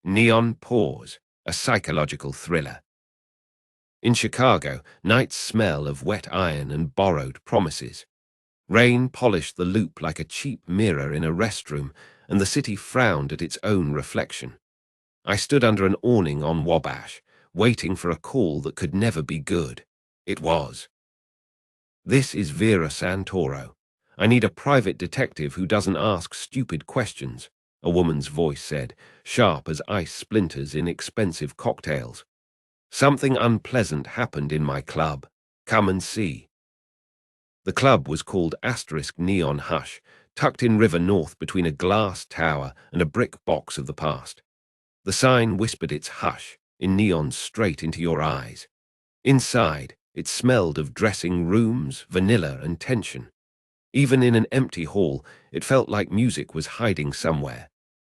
Neon Pause, a psychological thriller. In Chicago, nights smell of wet iron and borrowed promises. Rain polished the loop like a cheap mirror in a restroom, and the city frowned at its own reflection. I stood under an awning on Wabash, waiting for a call that could never be good. It was. This is Vera Santoro. I need a private detective who doesn't ask stupid questions, a woman's voice said, sharp as ice splinters in expensive cocktails. Something unpleasant happened in my club. Come and see. The club was called Neon Hush, tucked in River North between a glass tower and a brick box of the past. The sign whispered its hush, in neon straight into your eyes. Inside, it smelled of dressing rooms, vanilla, and tension. Even in an empty hall, it felt like music was hiding somewhere.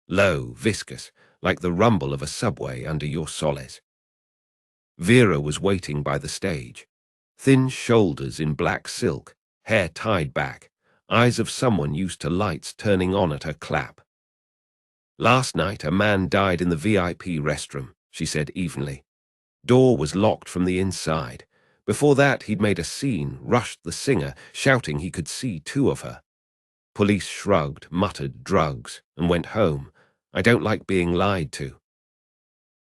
Low, viscous, like the rumble of a subway under your soles. Vera was waiting by the stage. Thin shoulders in black silk, hair tied back, eyes of someone used to lights turning on at her clap. Last night, a man died in the VIP restroom, she said evenly. Door was locked from the inside. Before that, he'd made a scene, rushed the singer, shouting he could see two of her. Police shrugged, muttered drugs, and went home. I don't like being lied to.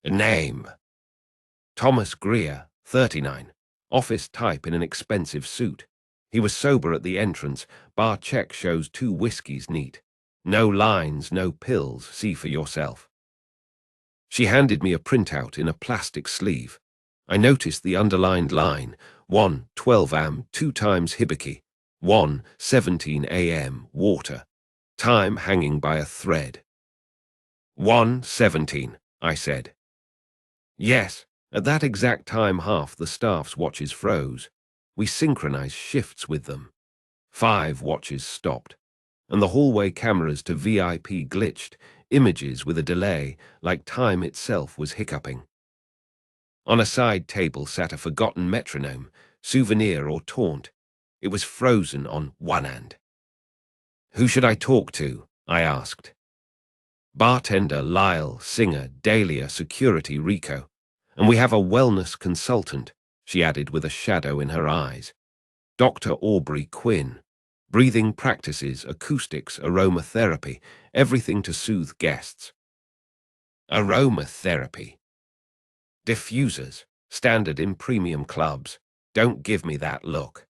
A name. Thomas Greer, 39. Office type in an expensive suit. He was sober at the entrance. Bar check shows 2 whiskeys neat. No lines, no pills, see for yourself. She handed me a printout in a plastic sleeve. I noticed the underlined line, 1:12 am, 2 times Hibiki, 1:17 am, water. Time hanging by a thread. 1:17, I said. Yes, at that exact time half the staff's watches froze. We synchronized shifts with them. 5 watches stopped, and the hallway cameras to VIP glitched, images with a delay, like time itself was hiccuping. On a side table sat a forgotten metronome, souvenir or taunt. It was frozen on one end. Who should I talk to? I asked. Bartender, Lyle, singer, Dahlia, security, Rico. And we have a wellness consultant, she added with a shadow in her eyes. Dr. Aubrey Quinn. Breathing practices, acoustics, aromatherapy, everything to soothe guests. Aromatherapy. Diffusers, standard in premium clubs. Don't give me that look.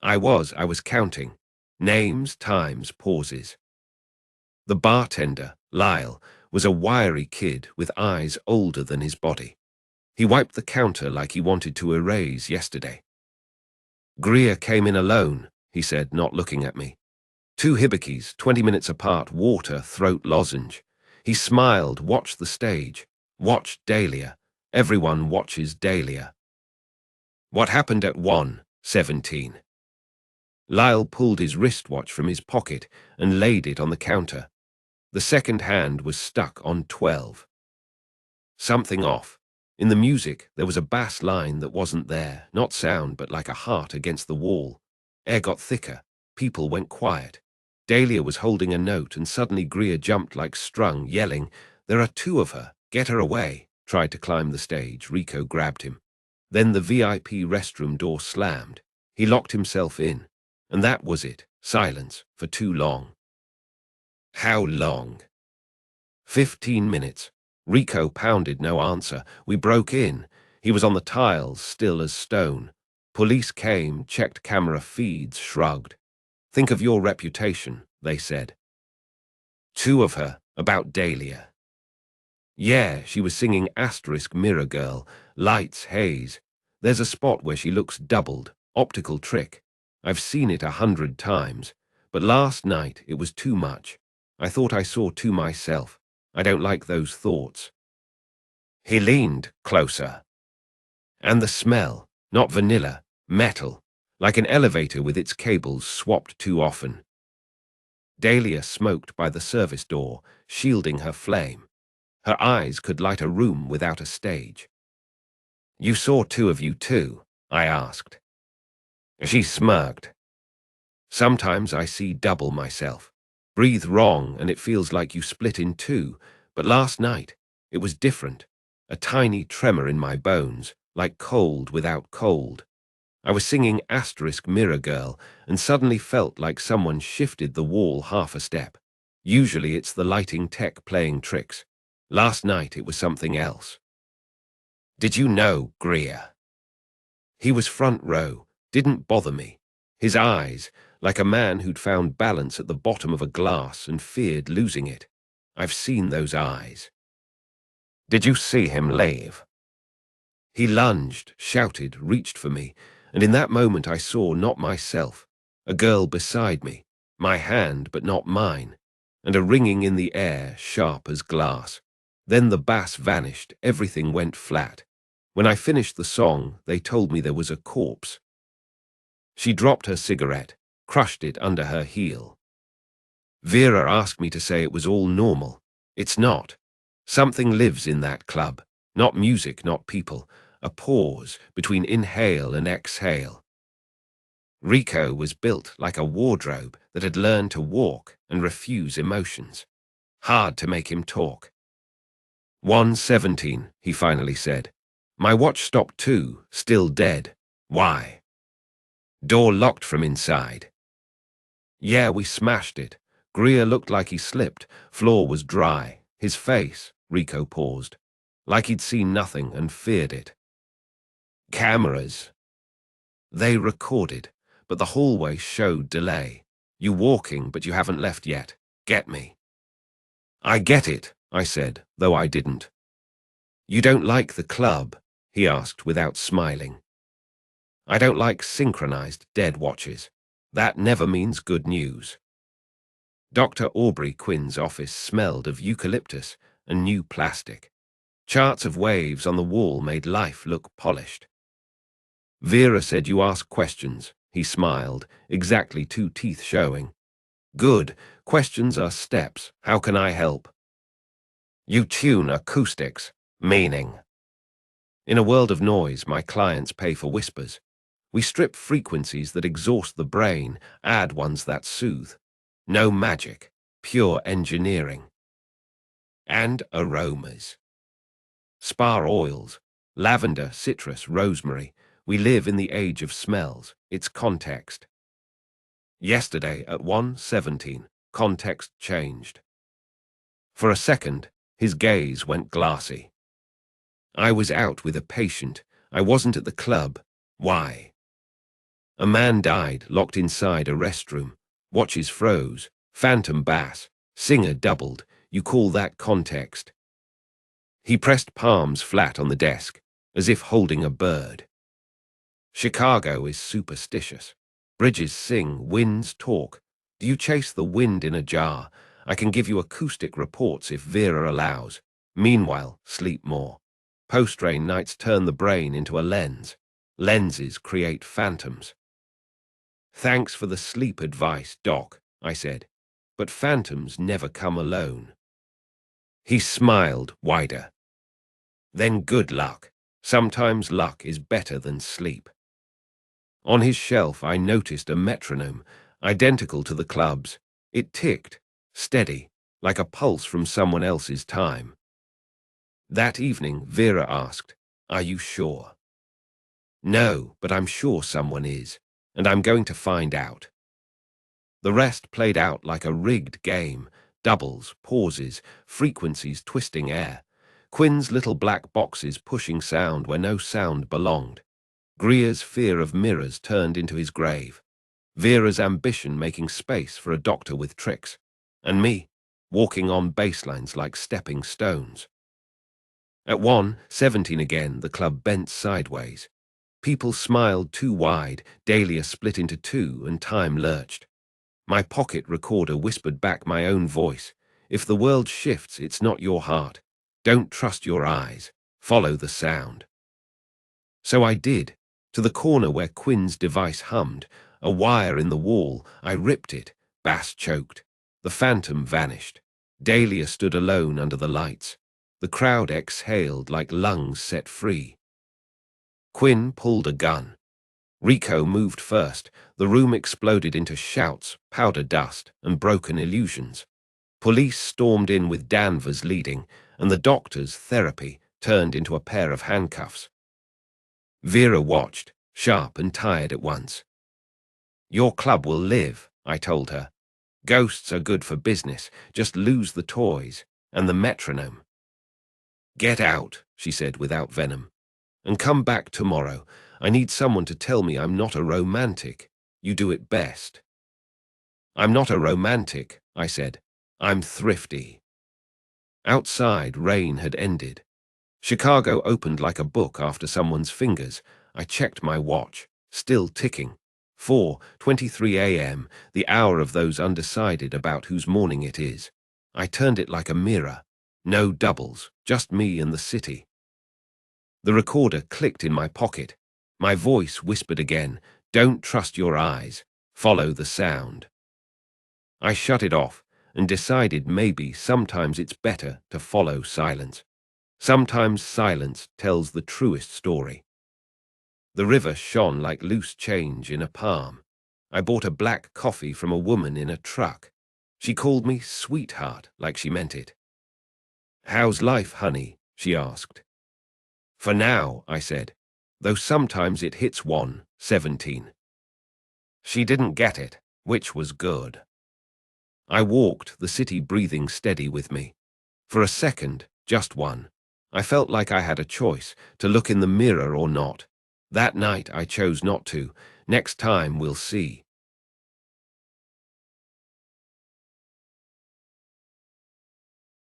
I was counting. Names, times, pauses. The bartender, Lyle, was a wiry kid with eyes older than his body. He wiped the counter like he wanted to erase yesterday. Greer came in alone, he said, not looking at me. 2 hibikis, 20 minutes apart, water, throat lozenge. He smiled, watched the stage, watched Dahlia. Everyone watches Dahlia. What happened at 1:17? Lyle pulled his wristwatch from his pocket and laid it on the counter. The second hand was stuck on 12. Something off. In the music, there was a bass line that wasn't there, not sound, but like a heart against the wall. Air got thicker. People went quiet. Dahlia was holding a note, and suddenly Greer jumped like strung, yelling, "There are 2 of her. Get her away." Tried to climb the stage. Rico grabbed him. Then the VIP restroom door slammed. He locked himself in. And that was it. Silence for too long. How long? 15 minutes. Rico pounded, no answer. We broke in. He was on the tiles, still as stone. Police came, checked camera feeds, shrugged. Think of your reputation, they said. 2 of her, about Dahlia. Yeah, she was singing Mirror Girl, lights, haze. There's a spot where she looks doubled, optical trick. I've seen it 100 times, but last night it was too much. I thought I saw 2 myself. I don't like those thoughts. He leaned closer. And the smell, not vanilla, metal, like an elevator with its cables swapped too often. Dahlia smoked by the service door, shielding her flame. Her eyes could light a room without a stage. You saw 2 of you too? I asked. She smirked. Sometimes I see double myself. Breathe wrong and it feels like you split in 2, But last night, it was different. A tiny tremor in my bones, like cold without cold. I was singing Asterisk Mirror Girl and suddenly felt like someone shifted the wall half a step. Usually it's the lighting tech playing tricks. Last night it was something else. Did you know, Greer? He was front row, didn't bother me. His eyes, like a man who'd found balance at the bottom of a glass and feared losing it. I've seen those eyes. Did you see him leave? He lunged, shouted, reached for me, and in that moment I saw not myself, a girl beside me, my hand but not mine, and a ringing in the air sharp as glass. Then the bass vanished, everything went flat. When I finished the song, they told me there was a corpse. She dropped her cigarette, crushed it under her heel. Vera asked me to say it was all normal. It's not. Something lives in that club. Not music, not people. A pause between inhale and exhale. Rico was built like a wardrobe that had learned to walk and refuse emotions. Hard to make him talk. 1:17, he finally said. My watch stopped too, still dead. Why? Door locked from inside. Yeah, we smashed it. Greer looked like he slipped. Floor was dry. His face, Rico paused, like he'd seen nothing and feared it. Cameras. They recorded, but the hallway showed delay. You walking, but you haven't left yet. Get me? I get it, I said, though I didn't. You don't like the club? He asked without smiling. I don't like synchronized dead watches. That never means good news. Dr. Aubrey Quinn's office smelled of eucalyptus and new plastic. Charts of waves on the wall made life look polished. Vera said you ask questions, he smiled, exactly 2 teeth showing. Good, questions are steps, how can I help? You tune acoustics, meaning. In a world of noise, my clients pay for whispers. We strip frequencies that exhaust the brain, add ones that soothe. No magic, pure engineering. And aromas. Spar oils, lavender, citrus, rosemary. We live in the age of smells, it's context. Yesterday at 1:17, context changed. For a second, his gaze went glassy. I was out with a patient. I wasn't at the club. Why? A man died locked inside a restroom. Watches froze. Phantom bass. Singer doubled. You call that context? He pressed palms flat on the desk, as if holding a bird. Chicago is superstitious. Bridges sing, winds talk. Do you chase the wind in a jar? I can give you acoustic reports if Vera allows. Meanwhile, sleep more. Post-rain nights turn the brain into a lens. Lenses create phantoms. Thanks for the sleep advice, Doc, I said. But phantoms never come alone. He smiled wider. Then good luck. Sometimes luck is better than sleep. On his shelf I noticed a metronome, identical to the club's. It ticked, steady, like a pulse from someone else's time. That evening, Vera asked, "Are you sure?" No, but I'm sure someone is, and I'm going to find out. The rest played out like a rigged game, doubles, pauses, frequencies twisting air. Quinn's little black boxes pushing sound where no sound belonged. Greer's fear of mirrors turned into his grave. Vera's ambition making space for a doctor with tricks. And me, walking on baselines like stepping stones. At 1:17 again, the club bent sideways. People smiled too wide, Dahlia split into two, and time lurched. My pocket recorder whispered back my own voice. If the world shifts, it's not your heart. Don't trust your eyes. Follow the sound. So I did. To the corner where Quinn's device hummed, a wire in the wall, I ripped it. Bass choked. The phantom vanished. Dahlia stood alone under the lights. The crowd exhaled like lungs set free. Quinn pulled a gun. Rico moved first. The room exploded into shouts, powder dust, and broken illusions. Police stormed in with Danvers leading, and the doctor's therapy turned into a pair of handcuffs. Vera watched, sharp and tired at once. "Your club will live," I told her. "Ghosts are good for business, just lose the toys and the metronome." "Get out," she said without venom, "and come back tomorrow. I need someone to tell me I'm not a romantic. You do it best." "I'm not a romantic," I said. "I'm thrifty." Outside, rain had ended. Chicago opened like a book after someone's fingers. I checked my watch, still ticking. 4:23 a.m., the hour of those undecided about whose morning it is. I turned it like a mirror. No doubles, just me and the city. The recorder clicked in my pocket. My voice whispered again, "Don't trust your eyes. Follow the sound." I shut it off and decided maybe sometimes it's better to follow silence. Sometimes silence tells the truest story. The river shone like loose change in a palm. I bought a black coffee from a woman in a truck. She called me sweetheart like she meant it. "How's life, honey?" she asked. "For now," I said, "though sometimes it hits 1:17. She didn't get it, which was good. I walked the city breathing steady with me. For a second, just one, I felt like I had a choice, to look in the mirror or not. That night I chose not to. Next time we'll see.